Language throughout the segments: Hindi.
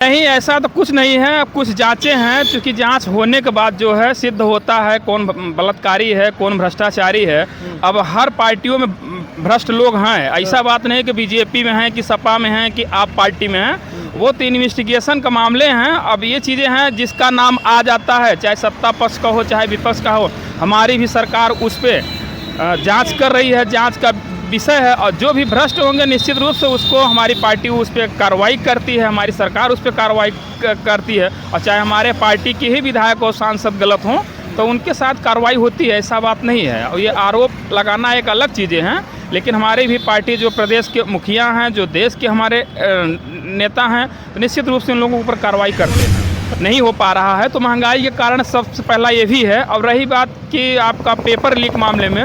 नहीं, ऐसा तो कुछ नहीं है। कुछ जांचें हैं, क्योंकि जांच होने के बाद जो है सिद्ध होता है कौन बलात्कारी है, कौन भ्रष्टाचारी है। अब हर पार्टियों में भ्रष्ट लोग हैं, ऐसा बात नहीं कि बीजेपी में हैं कि सपा में हैं कि आप पार्टी में हैं। वो तो इन्वेस्टिगेशन का मामले हैं। अब ये चीज़ें हैं जिसका नाम आ जाता है, चाहे सत्ता पक्ष का हो चाहे विपक्ष का हो, हमारी भी सरकार उस पर जाँच कर रही है, जाँच का विषय है। और जो भी भ्रष्ट होंगे निश्चित रूप से उसको हमारी पार्टी उस पर कार्रवाई करती है, हमारी सरकार उस पर कार्रवाई करती है। और चाहे हमारे पार्टी के ही विधायक और सांसद गलत हों तो उनके साथ कार्रवाई होती है, ऐसा बात नहीं है। और ये आरोप लगाना एक अलग चीज़ें हैं, लेकिन हमारी भी पार्टी जो प्रदेश के मुखिया हैं, जो देश के हमारे नेता हैं, तो निश्चित रूप से उन लोगों के ऊपर कार्रवाई करते हैं। नहीं हो पा रहा है तो महंगाई के कारण सबसे पहला ये भी है। और रही बात कि आपका पेपर लीक मामले में,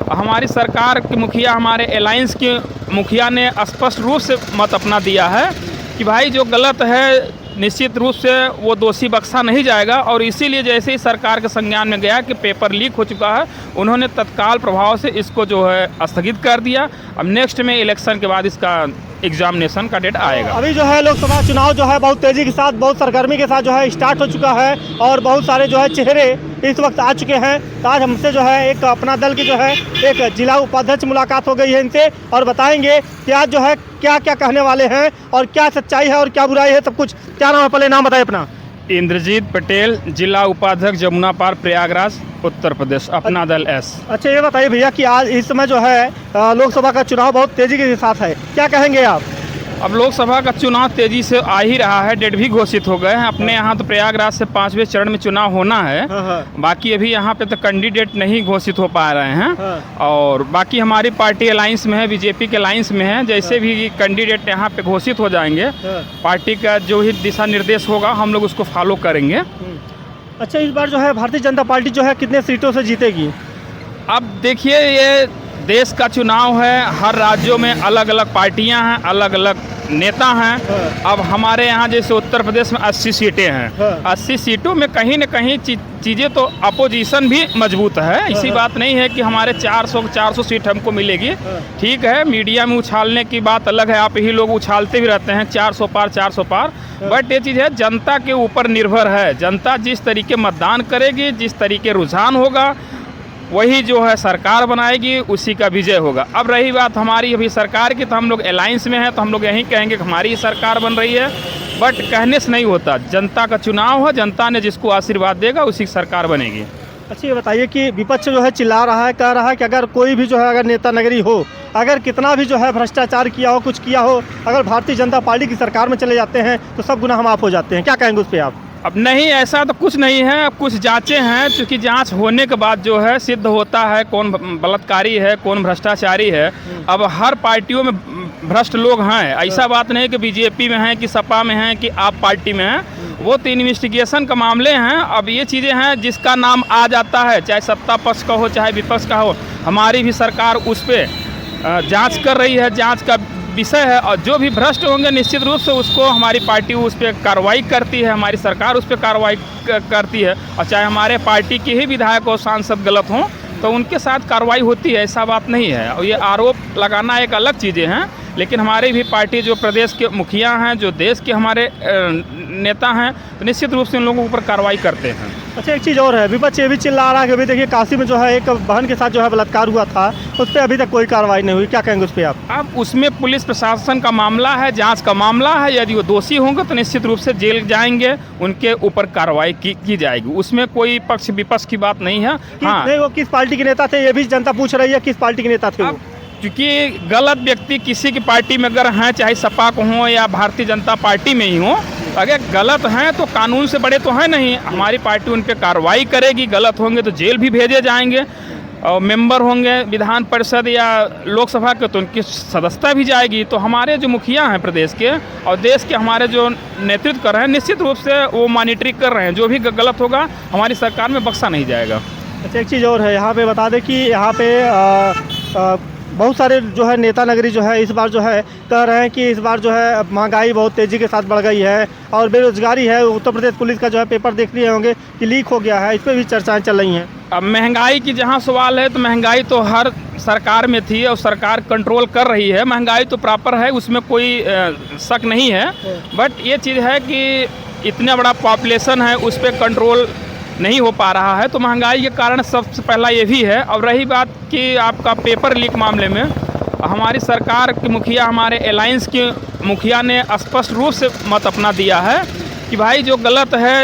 हमारी सरकार के मुखिया, हमारे अलायंस के मुखिया ने स्पष्ट रूप से मत अपना दिया है कि भाई जो गलत है निश्चित रूप से वो दोषी बख्शा नहीं जाएगा। और इसीलिए जैसे ही सरकार के संज्ञान में गया कि पेपर लीक हो चुका है, उन्होंने तत्काल प्रभाव से इसको जो है स्थगित कर दिया। अब नेक्स्ट में इलेक्शन के बाद इसका एग्जामिनेशन का डेट आएगा। अभी जो है लोकसभा चुनाव जो है बहुत तेज़ी के साथ, बहुत सरगर्मी के साथ जो है स्टार्ट हो चुका है और बहुत सारे जो है चेहरे इस वक्त आ चुके हैं। तो आज हमसे जो है एक अपना दल की जो है एक जिला उपाध्यक्ष मुलाकात हो गई है इनसे, और बताएंगे कि आज जो है क्या क्या कहने वाले हैं और क्या सच्चाई है और क्या बुराई है, सब कुछ। क्या नाम है, पहले नाम बताइए अपना। इंद्रजीत पटेल, जिला उपाध्यक्ष, जमुना पार, प्रयागराज, उत्तर प्रदेश, अपना दल एस। अच्छा, ये बताइए भैया कि आज इस समय जो है लोकसभा का चुनाव बहुत तेज़ी के साथ है, क्या कहेंगे आप? अब लोकसभा का चुनाव तेजी से आ ही रहा है, डेट भी घोषित हो गए हैं। अपने यहाँ तो प्रयागराज से 5वें चरण में चुनाव होना है। बाकी अभी यहाँ पे तो कैंडिडेट नहीं घोषित हो पा रहे हैं। और बाकी हमारी पार्टी अलायंस में है, बीजेपी के अलायंस में है। जैसे भी कैंडिडेट यहाँ पे घोषित हो जाएंगे, पार्टी का जो ही दिशा निर्देश होगा हम लोग उसको फॉलो करेंगे। अच्छा, इस बार जो है भारतीय जनता पार्टी जो है कितने सीटों से जीतेगी? अब देखिए, ये देश का चुनाव है, हर राज्यों में अलग अलग पार्टियां हैं, अलग अलग नेता हैं। अब हमारे यहाँ जैसे उत्तर प्रदेश में 80 सीटें हैं। 80 सीटों में कहीं न कहीं चीज़ें तो अपोजिशन भी मजबूत है। ऐसी बात नहीं है कि हमारे 400 सीट हमको मिलेगी। ठीक है, मीडिया में उछालने की बात अलग है, आप ही लोग उछालते भी रहते हैं 400 पार 400 पार। बट ये चीज़ है, जनता के ऊपर निर्भर है। जनता जिस तरीके मतदान करेगी, जिस तरीके रुझान होगा, वही जो है सरकार बनाएगी, उसी का विजय होगा। अब रही बात हमारी अभी सरकार की, तो हम लोग अलायंस में हैं, तो हम लोग यही कहेंगे कि हमारी सरकार बन रही है। बट कहने से नहीं होता, जनता का चुनाव है, जनता ने जिसको आशीर्वाद देगा उसी की सरकार बनेगी। अच्छा, ये बताइए कि विपक्ष जो है चिल्ला रहा है, कह रहा है कि अगर कोई भी जो है अगर नेता नगरी हो, अगर कितना भी जो है भ्रष्टाचार किया हो, कुछ किया हो, अगर भारतीय जनता पार्टी की सरकार में चले जाते हैं तो सब गुनाह माफ़ हो जाते हैं। क्या कहेंगे उस पर आप? अब नहीं, ऐसा तो कुछ नहीं है। कुछ जांचें हैं, क्योंकि जांच होने के बाद जो है सिद्ध होता है कौन बलात्कारी है, कौन भ्रष्टाचारी है। अब हर पार्टियों में भ्रष्ट लोग हैं, ऐसा बात नहीं कि बीजेपी में हैं कि सपा में हैं कि आप पार्टी में हैं। वो तो इन्वेस्टिगेशन का मामले हैं। अब ये चीज़ें हैं जिसका नाम आ जाता है, चाहे सत्ता पक्ष का हो चाहे विपक्ष का हो, हमारी भी सरकार उस पर जाँच कर रही है, जाँच का विषय है। और जो भी भ्रष्ट होंगे निश्चित रूप से उसको हमारी पार्टी उस पर कार्रवाई करती है, हमारी सरकार उस पर कार्रवाई करती है। और चाहे हमारे पार्टी के ही विधायक और सांसद गलत हों तो उनके साथ कार्रवाई होती है, ऐसा बात नहीं है। और ये आरोप लगाना एक अलग चीज़ें हैं, लेकिन हमारी भी पार्टी जो प्रदेश के मुखिया हैं, जो देश के हमारे नेता हैं, तो निश्चित रूप से उन लोगों के ऊपर कार्रवाई करते हैं। अच्छा, एक चीज़ और है, विपक्ष ये भी चिल्ला रहा है कि अभी देखिए काशी में जो है एक बहन के साथ जो है बलात्कार हुआ था, उस पर अभी तक कोई कार्रवाई नहीं हुई। क्या कहेंगे उस पर आप? अब उसमें पुलिस प्रशासन का मामला है, जांच का मामला है। यदि वो दोषी होंगे तो निश्चित रूप से जेल जाएंगे, उनके ऊपर कार्रवाई की जाएगी। उसमें कोई पक्ष विपक्ष की बात नहीं है। हाँ, नहीं, वो किस पार्टी के नेता थे ये भी जनता पूछ रही है, किस पार्टी के नेता थे वो? क्योंकि गलत व्यक्ति किसी की पार्टी में अगर हैं, चाहे सपा को हों या भारतीय जनता पार्टी में ही हों, अगर गलत हैं तो कानून से बड़े तो हैं नहीं। हमारी पार्टी उन पर कार्रवाई करेगी, गलत होंगे तो जेल भी भेजे जाएंगे। और मेंबर होंगे विधान परिषद या लोकसभा के तो उनकी सदस्यता भी जाएगी। तो हमारे जो मुखिया हैं प्रदेश के और देश के हमारे जो नेतृत्व कर रहे हैं, निश्चित रूप से वो मॉनिटरिंग कर रहे हैं। जो भी गलत होगा हमारी सरकार में बख्शा नहीं जाएगा। अच्छा, एक चीज़ और है, यहाँ पे बता दें कि यहाँ पे बहुत सारे जो है नेता नगरी जो है इस बार जो है कह रहे हैं कि इस बार जो है महंगाई बहुत तेज़ी के साथ बढ़ गई है और बेरोजगारी है। उत्तर प्रदेश पुलिस का जो है पेपर देख लिए होंगे कि लीक हो गया है, इस पर भी चर्चाएं चल रही हैं। अब महंगाई की जहाँ सवाल है तो महंगाई तो हर सरकार में थी और सरकार कंट्रोल कर रही है, महंगाई तो प्रॉपर है, उसमें कोई शक नहीं है। बट ये चीज़ है कि इतना बड़ा पॉपुलेशन है, उस पर कंट्रोल नहीं हो पा रहा है, तो महंगाई के कारण सबसे पहला ये भी है। और रही बात कि आपका पेपर लीक मामले में, हमारी सरकार के मुखिया, हमारे अलायंस के मुखिया ने स्पष्ट रूप से मत अपना दिया है कि भाई जो गलत है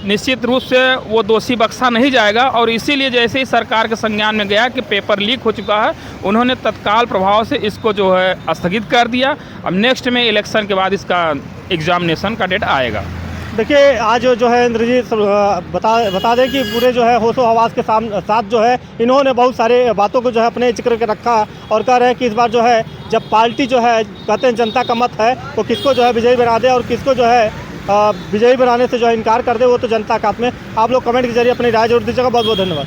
निश्चित रूप से वो दोषी बख्शा नहीं जाएगा। और इसीलिए जैसे ही सरकार के संज्ञान में गया कि पेपर लीक हो चुका है, उन्होंने तत्काल प्रभाव से इसको जो है स्थगित कर दिया। अब नेक्स्ट में इलेक्शन के बाद इसका एग्जामिनेशन का डेट आएगा। देखिए आज जो है इंद्रजीत बता दें कि पूरे जो है होशो हवास के साथ जो है इन्होंने बहुत सारे बातों को जो है अपने जिक्र के रखा और कह रहे हैं कि इस बार जो है जब पार्टी जो है कहते हैं जनता का मत है तो किसको जो है विजयी बना दे और किसको जो है विजयी बनाने से जो है इनकार कर दे, वो तो जनता का हाथ में। आप लोग कमेंट के जरिए अपनी राय जरूर दीजिएगा। बहुत बहुत धन्यवाद।